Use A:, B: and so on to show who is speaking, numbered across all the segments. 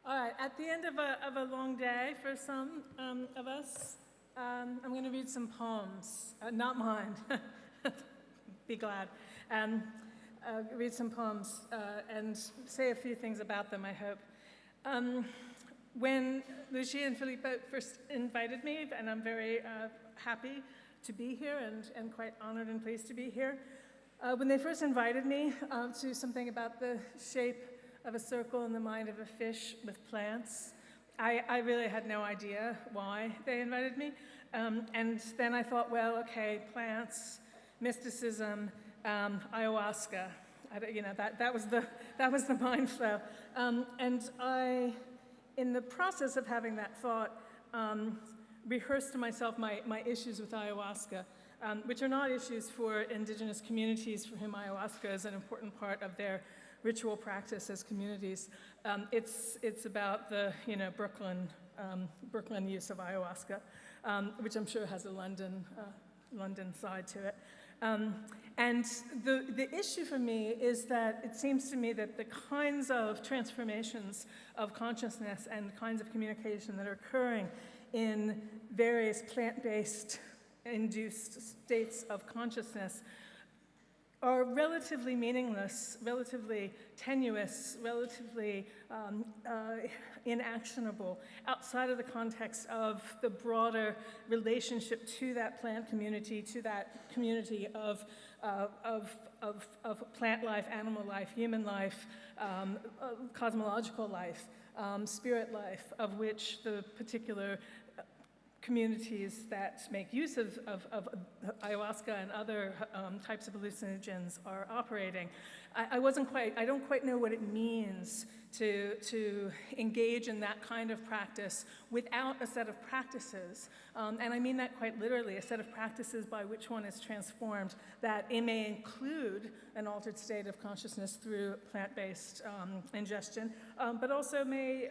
A: All right, at the end of a long day for some of us, I'm going to read some poems, not mine, be glad. Read some poems and say a few things about them, I hope. When Lucia and Filippo first invited me, and I'm very happy to be here and quite honored and pleased to be here, when they first invited me to something about the shape of a circle in the mind of a fish with plants, I really had no idea why they invited me. And then I thought, well, okay, plants, mysticism, ayahuasca. That was the mind flow. And I, in the process of having that thought, rehearsed to myself my issues with ayahuasca, which are not issues for indigenous communities for whom ayahuasca is an important part of their ritual practice as communities. It's about the Brooklyn use of ayahuasca, which I'm sure has a London side to it. And the issue for me is that it seems to me that the kinds of transformations of consciousness and kinds of communication that are occurring in various plant-based induced states of consciousness are relatively meaningless, relatively tenuous, relatively inactionable outside of the context of the broader relationship to that plant community, to that community of plant life, animal life, human life, cosmological life, spirit life, of which the particular communities that make use of ayahuasca and other types of hallucinogens are operating. I don't quite know what it means to engage in that kind of practice without a set of practices, and I mean that quite literally, a set of practices by which one is transformed, that it may include an altered state of consciousness through plant-based ingestion, but also may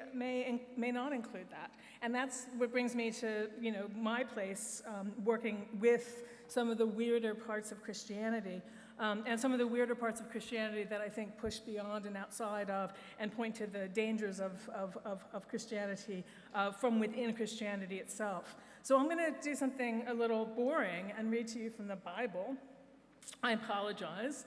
A: not include that. And that's what brings me to my place, working with some of the weirder parts of Christianity, and some of the weirder parts of Christianity that I think push beyond and outside of and point to the dangers of Christianity from within Christianity itself. So I'm going to do something a little boring and read to you from the Bible. I apologize.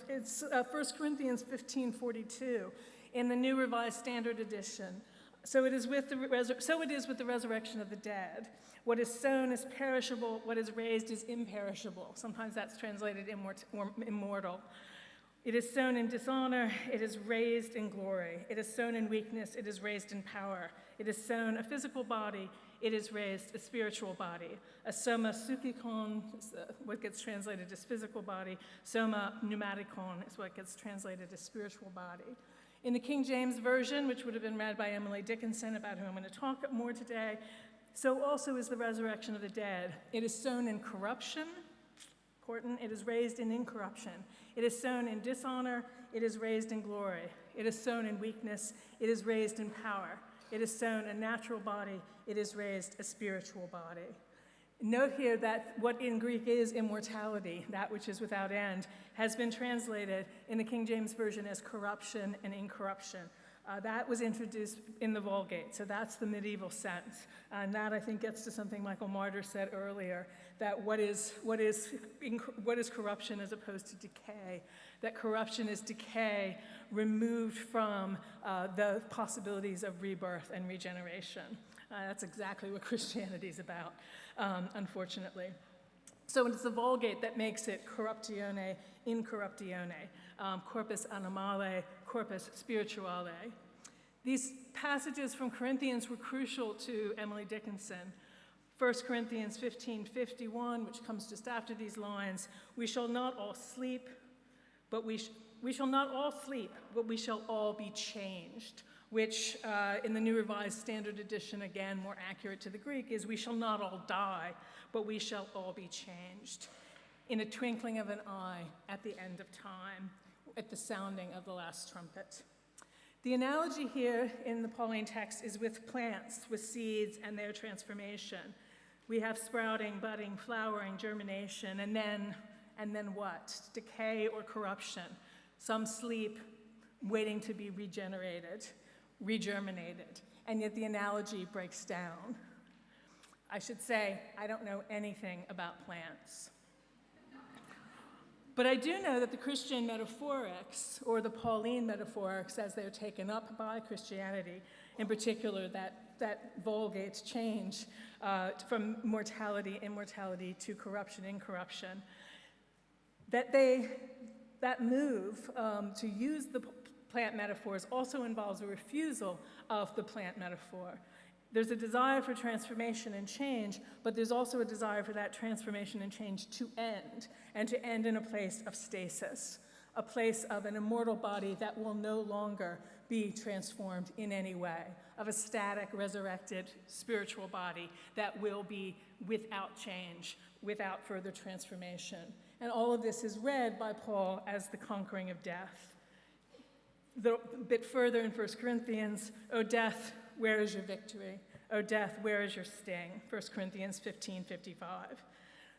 A: It's 1 Corinthians 15:42 in the New Revised Standard Edition. So it is with the resurrection of the dead. What is sown is perishable, what is raised is imperishable. Sometimes that's translated immortal. It is sown in dishonor, it is raised in glory. It is sown in weakness, it is raised in power. It is sown a physical body, it is raised a spiritual body. A soma psychikon is what gets translated as physical body. Soma pneumatikon is what gets translated as spiritual body. In the King James Version, which would have been read by Emily Dickinson, about whom I'm going to talk more today, so also is the resurrection of the dead. It is sown in corruption, important, it is raised in incorruption. It is sown in dishonor, it is raised in glory. It is sown in weakness, it is raised in power. It is sown a natural body, it is raised a spiritual body. Note here that what in Greek is immortality, that which is without end, has been translated in the King James Version as corruption and incorruption. That was introduced in the Vulgate, so that's the medieval sense. And that, I think, gets to something Michael Martyr said earlier, that what is corruption as opposed to decay, that corruption is decay removed from the possibilities of rebirth and regeneration. That's exactly what Christianity is about, unfortunately. So it's the Vulgate that makes it corruptione, incorruptione, corpus animale, corpus spirituale. These passages from Corinthians were crucial to Emily Dickinson. 1 Corinthians 15:51, which comes just after these lines, we shall not all sleep, but we shall not all sleep, but we shall all be changed, which in the New Revised Standard Edition, again, more accurate to the Greek, is we shall not all die, but we shall all be changed in a twinkling of an eye at the end of time, at the sounding of the last trumpet. The analogy here in the Pauline text is with plants, with seeds and their transformation. We have sprouting, budding, flowering, germination, and then what? Decay or corruption. Some sleep, waiting to be regenerated. regerminated, and yet the analogy breaks down. I should say, I don't know anything about plants. But I do know that the Christian metaphorics, or the Pauline metaphorics as they're taken up by Christianity, in particular that Vulgate change from mortality, immortality to corruption, incorruption, that move to use the plant metaphors also involves a refusal of the plant metaphor. There's a desire for transformation and change, but there's also a desire for that transformation and change to end, and to end in a place of stasis, a place of an immortal body that will no longer be transformed in any way, of a static, resurrected spiritual body that will be without change, without further transformation. And all of this is read by Paul as the conquering of death. A bit further in 1 Corinthians, O death, where is your victory? O death, where is your sting? 1 Corinthians 15:55.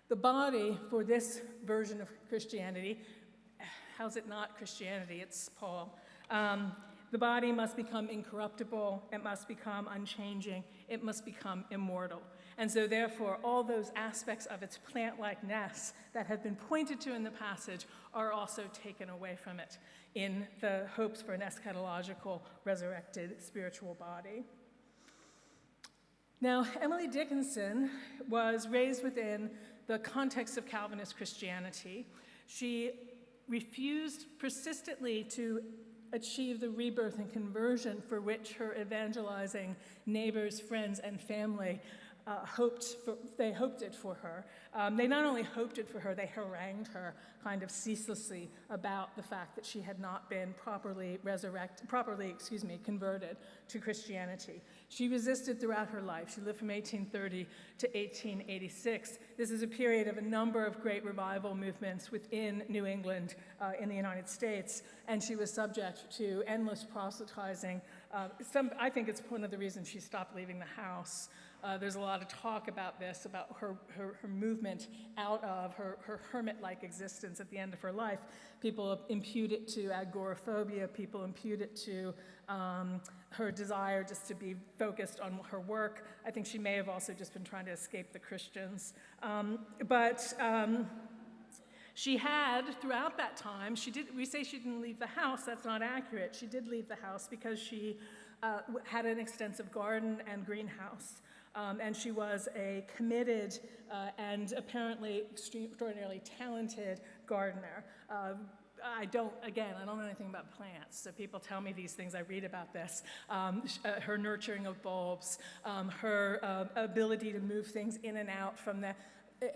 A: The body for this version of Christianity, how's it not Christianity? It's Paul. The body must become incorruptible, it must become unchanging, it must become immortal. And so therefore, all those aspects of its plant-likeness that have been pointed to in the passage are also taken away from it in the hopes for an eschatological, resurrected spiritual body. Now, Emily Dickinson was raised within the context of Calvinist Christianity. She refused persistently to achieve the rebirth and conversion for which her evangelizing neighbors, friends, and family they hoped it for her. They not only hoped it for her, they harangued her kind of ceaselessly about the fact that she had not been properly converted to Christianity. She resisted throughout her life. She lived from 1830 to 1886. This is a period of a number of great revival movements within New England in the United States, and she was subject to endless proselytizing. I think it's one of the reasons she stopped leaving the house. There's a lot of talk about this, about her movement out of her hermit-like existence at the end of her life. People impute it to agoraphobia. People impute it to her desire just to be focused on her work. I think she may have also just been trying to escape the Christians. She had, throughout that time, we say she didn't leave the house. That's not accurate. She did leave the house because she had an extensive garden and greenhouse. And she was a committed and apparently extraordinarily talented gardener. I don't know anything about plants, so people tell me these things, I read about this. Her nurturing of bulbs, her ability to move things in and out from the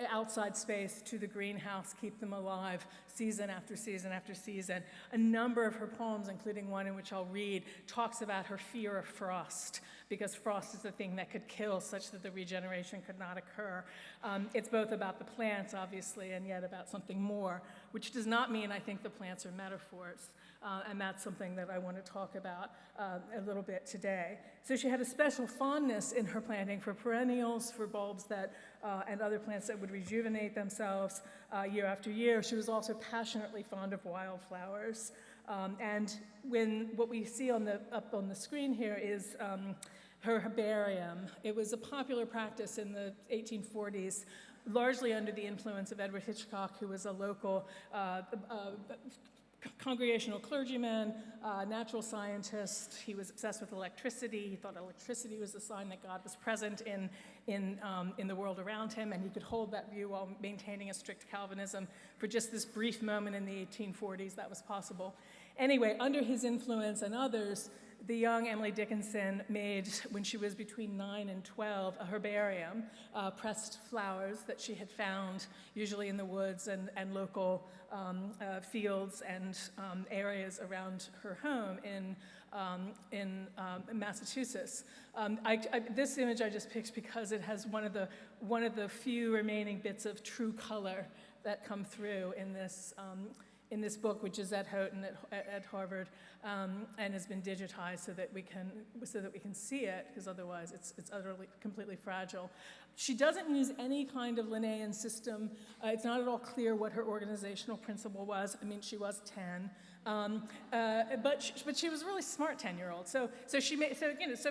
A: outside space to the greenhouse, keep them alive season after season after season. A number of her poems, including one in which I'll read, talks about her fear of frost, because frost is the thing that could kill such that the regeneration could not occur. It's both about the plants, obviously, and yet about something more, which does not mean I think the plants are metaphors. And that's something that I want to talk about a little bit today. So she had a special fondness in her planting for perennials, for bulbs and other plants that would rejuvenate themselves year after year. She was also passionately fond of wildflowers. And what we see up on the screen here is her herbarium. It was a popular practice in the 1840s, largely under the influence of Edward Hitchcock, who was a local congregational clergyman, natural scientist. He was obsessed with electricity. He thought electricity was a sign that God was present in the world around him, and he could hold that view while maintaining a strict Calvinism. For just this brief moment in the 1840s, that was possible. Anyway, under his influence and others, the young Emily Dickinson made, when she was between 9 and 12, a herbarium, pressed flowers that she had found, usually in the woods and local fields and areas around her home in Massachusetts. This image I just picked because it has one of the few remaining bits of true color that come through in in this book, which is at Houghton at Harvard, and has been digitized so that we can see it, because otherwise it's utterly, completely fragile. She doesn't use any kind of Linnaean system. It's not at all clear what her organizational principle was. I mean, she was 10. But she was a really smart 10-year-old. So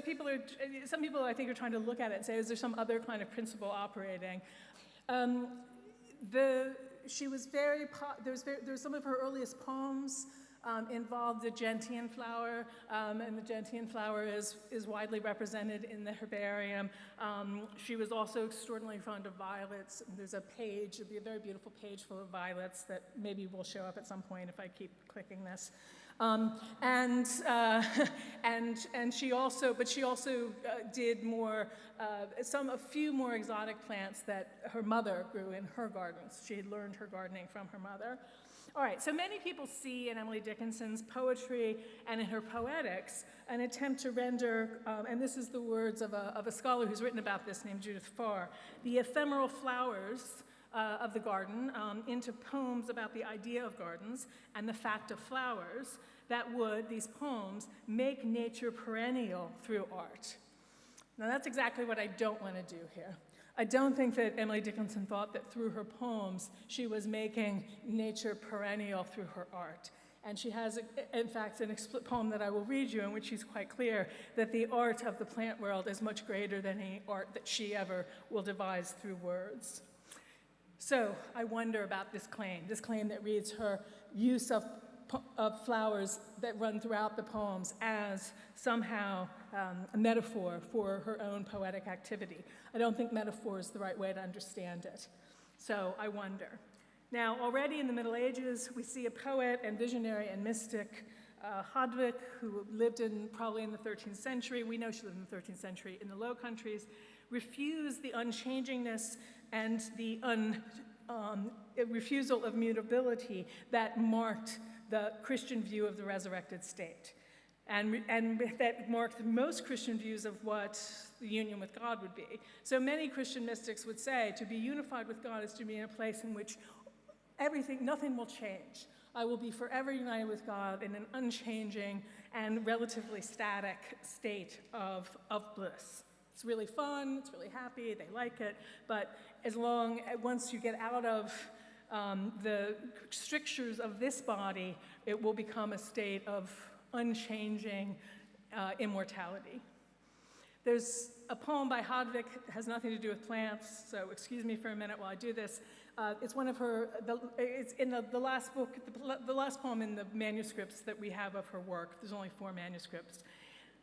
A: people are, some people I think are trying to look at it and say, is there some other kind of principle operating? She was very, there's some of her earliest poems involved the gentian flower, and the gentian flower is widely represented in the herbarium. She was also extraordinarily fond of violets. There's a page, it'll be a very beautiful page full of violets that maybe will show up at some point if I keep clicking this. And she also did more, a few more exotic plants that her mother grew in her gardens. She had learned her gardening from her mother. All right, so many people see in Emily Dickinson's poetry and in her Poetics an attempt to render, and this is the words of a scholar who's written about this named Judith Farr, the ephemeral flowers of the garden into poems about the idea of gardens and the fact of flowers that would, these poems, make nature perennial through art. Now that's exactly what I don't want to do here. I don't think that Emily Dickinson thought that through her poems she was making nature perennial through her art. And she has, in fact, an poem that I will read you in which she's quite clear that the art of the plant world is much greater than any art that she ever will devise through words. So I wonder about this claim that reads her use of flowers that run throughout the poems as somehow a metaphor for her own poetic activity. I don't think metaphor is the right way to understand it. So I wonder. Now, already in the Middle Ages, we see a poet and visionary and mystic, Hadvig, who lived probably in the 13th century. We know she lived in the 13th century in the Low Countries, refused the unchangingness and the refusal of mutability that marked the Christian view of the resurrected state, and that marked most Christian views of what the union with God would be. So many Christian mystics would say to be unified with God is to be in a place in which nothing will change. I will be forever united with God in an unchanging and relatively static state of bliss. It's really fun, it's really happy, they like it, but once you get out of the strictures of this body, it will become a state of unchanging immortality. There's a poem by Hadvig, it has nothing to do with plants, so excuse me for a minute while I do this. It's one of her, it's in the last book, the last poem in the manuscripts that we have of her work. There's only 4 manuscripts.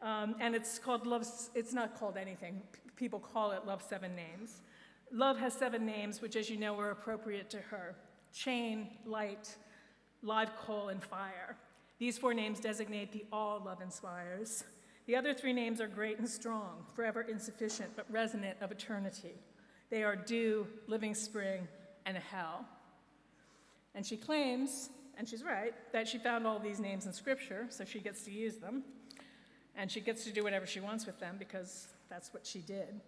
A: And it's called it's not called anything. People call it Love 7 Names. Love has 7 names, which, as you know, are appropriate to her. Chain, light, live coal, and fire. These 4 names designate the all love inspires. The other 3 names are great and strong, forever insufficient, but resonant of eternity. They are dew, living spring, and a hell. And she claims, and she's right, that she found all these names in Scripture, so she gets to use them. And she gets to do whatever she wants with them because that's what she did.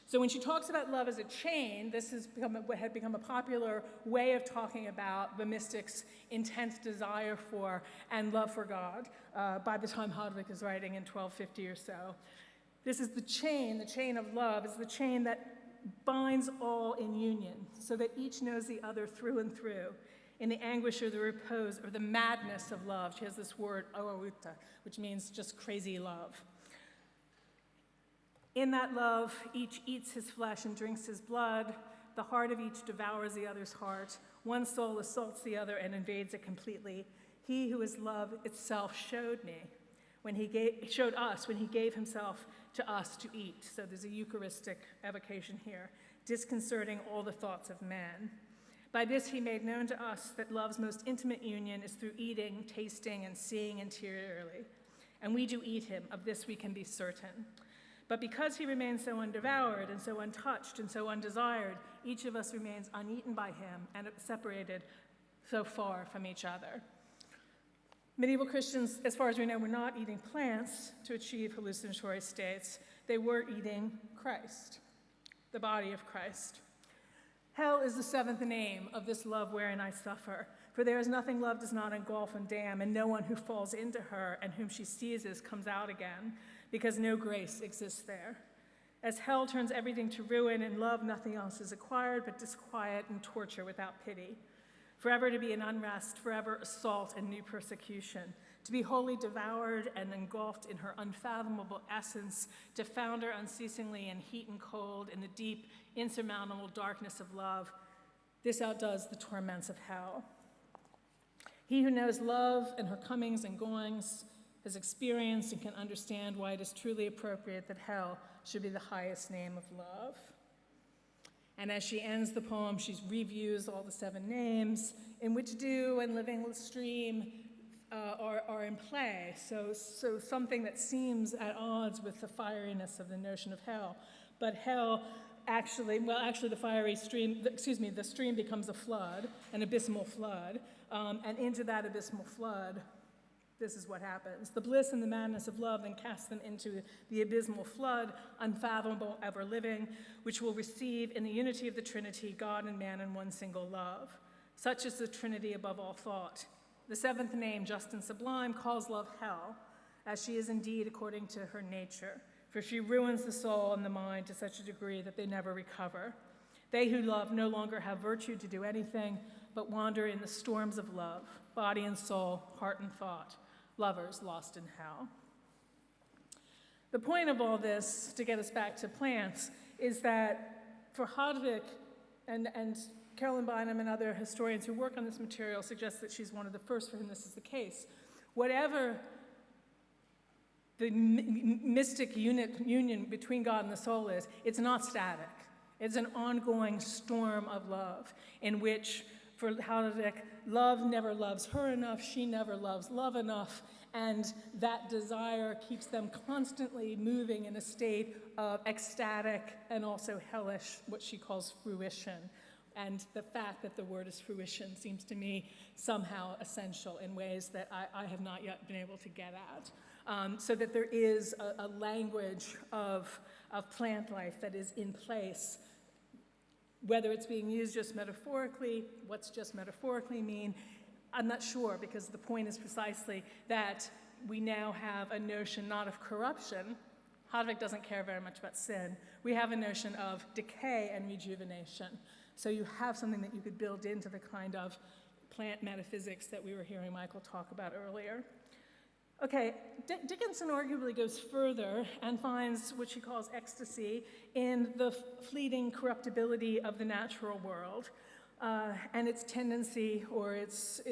A: So when she talks about love as a chain, this had become a popular way of talking about the mystic's intense desire for and love for God by the time Hadvig is writing in 1250 or so. This is the chain of love is the chain that binds all in union so that each knows the other through and through. In the anguish or the repose or the madness of love, she has this word, oauta, which means just crazy love. In that love, each eats his flesh and drinks his blood. The heart of each devours the other's heart. One soul assaults the other and invades it completely. He who is love itself showed us when he gave himself to us to eat. So there's a Eucharistic evocation here, disconcerting all the thoughts of man. By this he made known to us that love's most intimate union is through eating, tasting, and seeing interiorly. And we do eat him, of this we can be certain. But because he remains so undevoured and so untouched and so undesired, each of us remains uneaten by him and separated so far from each other. Medieval Christians, as far as we know, were not eating plants to achieve hallucinatory states. They were eating Christ, the body of Christ. Hell is the seventh name of this love wherein I suffer. For there is nothing love does not engulf and damn, and no one who falls into her and whom she seizes comes out again, because no grace exists there. As hell turns everything to ruin, in love nothing else is acquired but disquiet and torture without pity. Forever to be in unrest, forever assault and new persecution, to be wholly devoured and engulfed in her unfathomable essence, to founder unceasingly in heat and cold, in the deep, insurmountable darkness of love. This outdoes the torments of hell. He who knows love and her comings and goings has experienced and can understand why it is truly appropriate that hell should be the highest name of love. And as she ends the poem, she reviews all the seven names in which dew and living stream are in play. So something that seems at odds with the fieriness of the notion of hell. But hell actually the stream becomes a flood, an abysmal flood. And into that abysmal flood, this is what happens. The bliss and the madness of love then cast them into the abysmal flood, unfathomable, ever living, which will receive in the unity of the Trinity, God and man in one single love. Such is the Trinity above all thought. The seventh name, just and sublime, calls love hell, as she is indeed according to her nature, for she ruins the soul and the mind to such a degree that they never recover. They who love no longer have virtue to do anything, but wander in the storms of love, body and soul, heart and thought, lovers lost in hell. The point of all this, to get us back to plants, is that for Hadvig and Carolyn Bynum and other historians who work on this material suggest that she's one of the first for whom this is the case. Whatever the mystic union between God and the soul is, it's not static. It's an ongoing storm of love in which, for Hadvig, love never loves her enough, she never loves love enough, and that desire keeps them constantly moving in a state of ecstatic and also hellish, what she calls fruition. And the fact that the word is fruition seems to me somehow essential in ways that I have not yet been able to get at. So that there is a language of plant life that is in place. Whether it's being used just metaphorically, what's just metaphorically mean, I'm not sure, because the point is precisely that we now have a notion not of corruption. Hadvig doesn't care very much about sin. We have a notion of decay and rejuvenation. So you have something that you could build into the kind of plant metaphysics that we were hearing Michael talk about earlier. Okay, Dickinson arguably goes further and finds what she calls ecstasy in the fleeting corruptibility of the natural world and its tendency towards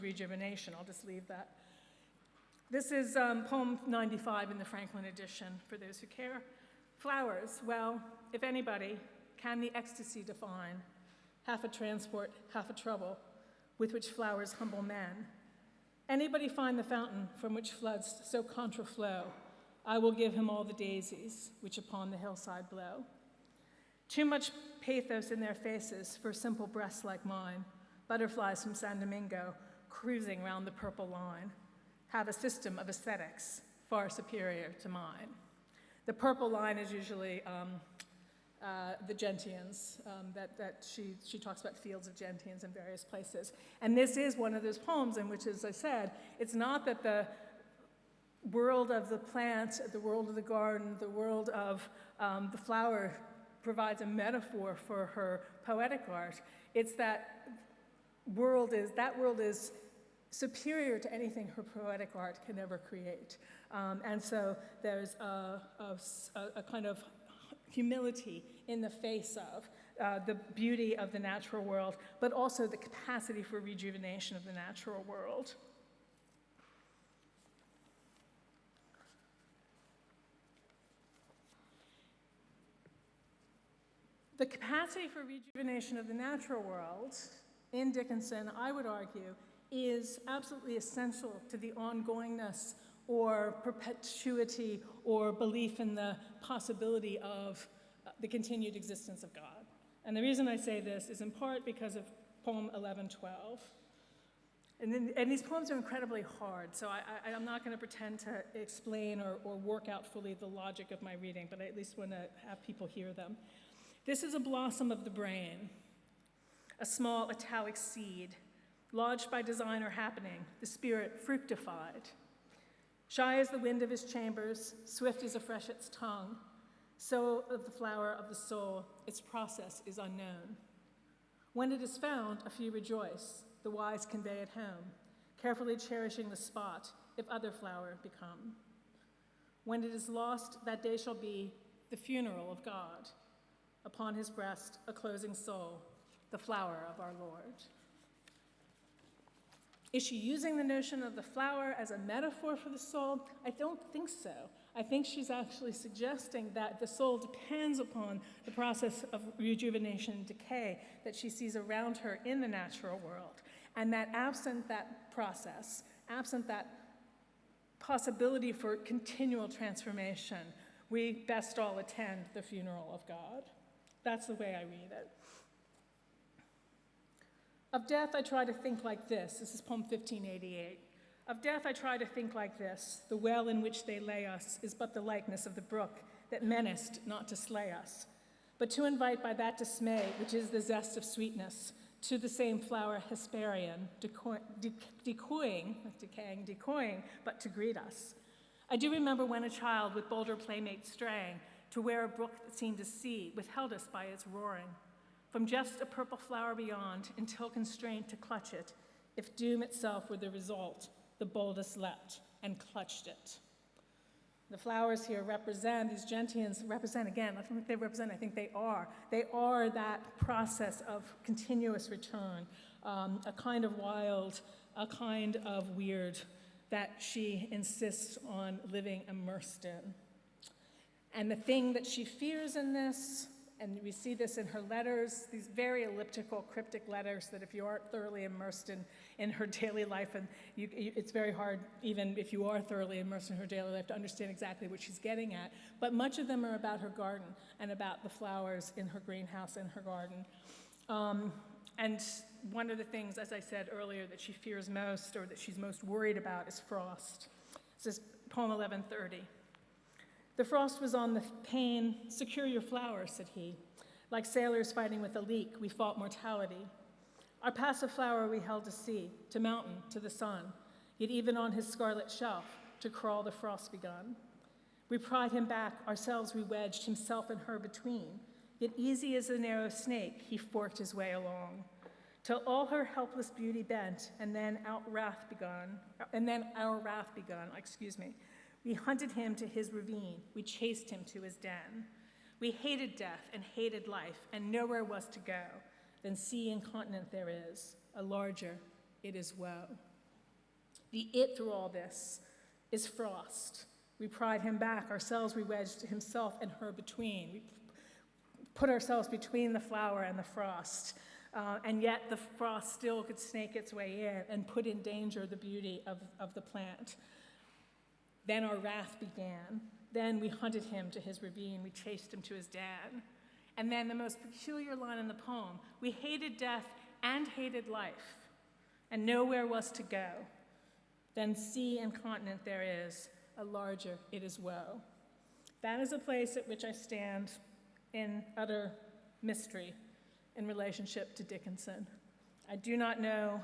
A: rejuvenation. I'll just leave that. This is poem 95 in the Franklin edition, for those who care. Flowers, well, if anybody, can the ecstasy define, half a transport, half a trouble, with which flowers humble men. Anybody find the fountain from which floods so contraflow? I will give him all the daisies which upon the hillside blow. Too much pathos in their faces for simple breasts like mine, butterflies from San Domingo cruising round the purple line, have a system of aesthetics far superior to mine. The purple line is usually the gentians, that she talks about fields of gentians in various places. And this is one of those poems in which, as I said, it's not that the world of the plant, the world of the garden, the world of the flower provides a metaphor for her poetic art. It's that world is superior to anything her poetic art can ever create. And so there's a kind of humility in the face of the beauty of the natural world, but also the capacity for rejuvenation of the natural world. The capacity for rejuvenation of the natural world in Dickinson, I would argue, is absolutely essential to the ongoingness or perpetuity or belief in the possibility of the continued existence of God. And the reason I say this is in part because of poem 1112. And these poems are incredibly hard, so I'm not going to pretend to explain or work out fully the logic of my reading, but I at least want to have people hear them. This is a blossom of the brain, a small italic seed, lodged by design or happening, the spirit fructified. Shy as the wind of his chambers, swift as a freshet's tongue, so of the flower of the soul, its process is unknown. When it is found, a few rejoice, the wise convey it home, carefully cherishing the spot, if other flower become. When it is lost, that day shall be the funeral of God. Upon his breast, a closing soul, the flower of our Lord. Is she using the notion of the flower as a metaphor for the soul? I don't think so. I think she's actually suggesting that the soul depends upon the process of rejuvenation and decay that she sees around her in the natural world, and that absent that process, absent that possibility for continual transformation, we best all attend the funeral of God. That's the way I read it. Of death, I try to think like this. This is poem 1588. Of death, I try to think like this. The well in which they lay us is but the likeness of the brook that menaced not to slay us, but to invite by that dismay, which is the zest of sweetness, to the same flower Hesperian, decoying, but to greet us. I do remember when a child with bolder playmates straying to where a brook that seemed to see withheld us by its roaring, from just a purple flower beyond until constrained to clutch it. If doom itself were the result, the boldest leapt and clutched it. The flowers here represent, these gentians represent, again, I don't think they represent, I think they are. They are that process of continuous return, a kind of wild, a kind of weird that she insists on living immersed in. And the thing that she fears in this, and we see this in her letters, these very elliptical, cryptic letters that if you aren't thoroughly immersed in her daily life, and it's very hard, even if you are thoroughly immersed in her daily life, to understand exactly what she's getting at. But much of them are about her garden and about the flowers in her greenhouse and her garden. And one of the things, as I said earlier, that she fears most, or that she's most worried about, is frost. This is poem 1130. The frost was on the pane. Secure your flowers, said he. Like sailors fighting with a leak, we fought mortality. Our passive flower we held to sea, to mountain, to the sun, yet even on his scarlet shelf, to crawl the frost begun. We pried him back, ourselves we wedged, himself and her between, yet easy as a narrow snake, he forked his way along, till all her helpless beauty bent, and then our wrath begun, We hunted him to his ravine. We chased him to his den. We hated death and hated life, and nowhere was to go. Then sea and continent there is, a larger, it is woe. The it through all this is frost. We pried him back, ourselves we wedged himself and her between. We put ourselves between the flower and the frost, and yet the frost still could snake its way in and put in danger the beauty of the plant. Then our wrath began. Then we hunted him to his ravine. We chased him to his den. And then the most peculiar line in the poem, we hated death and hated life, and nowhere was to go. Then sea and continent there is, a larger it is woe. That is a place at which I stand in utter mystery in relationship to Dickinson. I do not know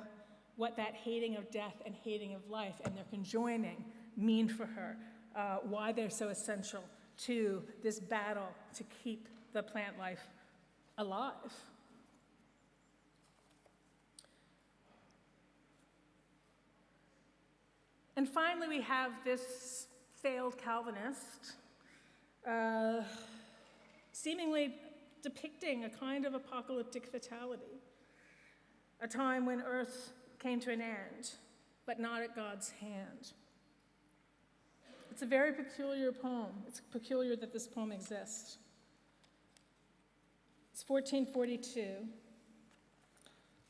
A: what that hating of death and hating of life and their conjoining mean for her, why they're so essential to this battle to keep the plant life alive. And finally, we have this failed Calvinist, seemingly depicting a kind of apocalyptic fatality, a time when earth came to an end, but not at God's hand. It's a very peculiar poem. It's peculiar that this poem exists. It's 1442,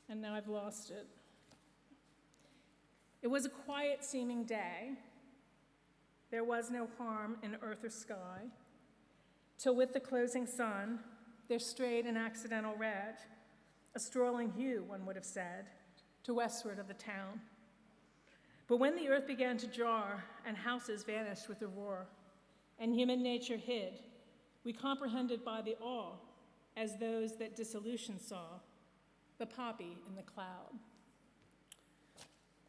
A: and now I've lost it. It was a quiet-seeming day. There was no harm in earth or sky, till with the closing sun, there strayed an accidental red, a strolling hue, one would have said, to westward of the town. But when the earth began to jar, and houses vanished with a roar, and human nature hid, we comprehended by the awe as those that dissolution saw, the poppy in the cloud.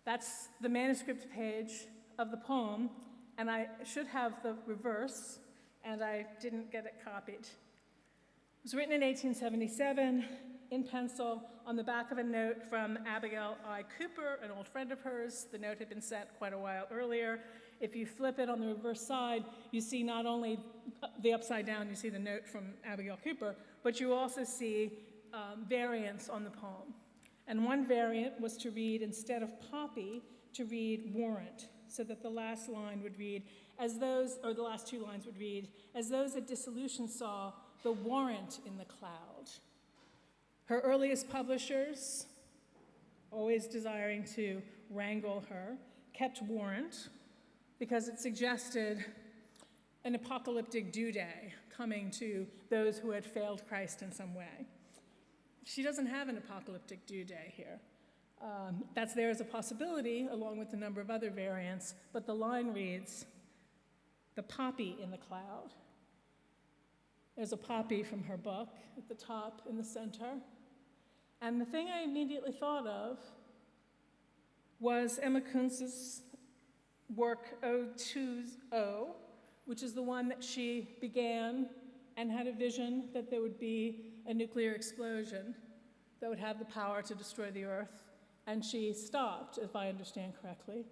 A: That's the manuscript page of the poem, and I should have the reverse, and I didn't get it copied. It was written in 1877 in pencil on the back of a note from Abigail I. Cooper, an old friend of hers. The note had been sent quite a while earlier. If you flip it on the reverse side, you see not only the upside down, you see the note from Abigail Cooper, but you also see variants on the poem. And one variant was to read, instead of poppy, to read warrant, so that the last line would read, as those, or the last two lines would read, as those at dissolution saw, the warrant in the cloud. Her earliest publishers, always desiring to wrangle her, kept warrant because it suggested an apocalyptic due-day coming to those who had failed Christ in some way. She doesn't have an apocalyptic due-day here. That's there as a possibility, along with a number of other variants, but the line reads, the poppy in the cloud. There's a poppy from her book at the top in the center. And the thing I immediately thought of was Emma Kuntz's work 020, which is the one that she began and had a vision that there would be a nuclear explosion that would have the power to destroy the Earth. And she stopped, if I understand correctly,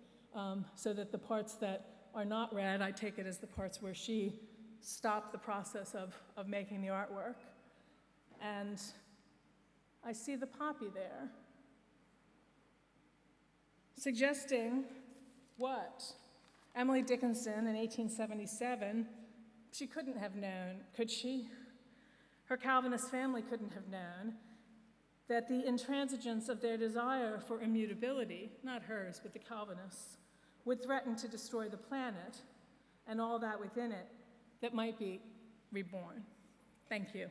A: so that the parts that are not read, I take it as the parts where she stopped the process of making the artwork. And I see the poppy there, suggesting what? Emily Dickinson in 1877, she couldn't have known, could she? Her Calvinist family couldn't have known that the intransigence of their desire for immutability, not hers, but the Calvinists, would threaten to destroy the planet and all that within it that might be reborn. Thank you.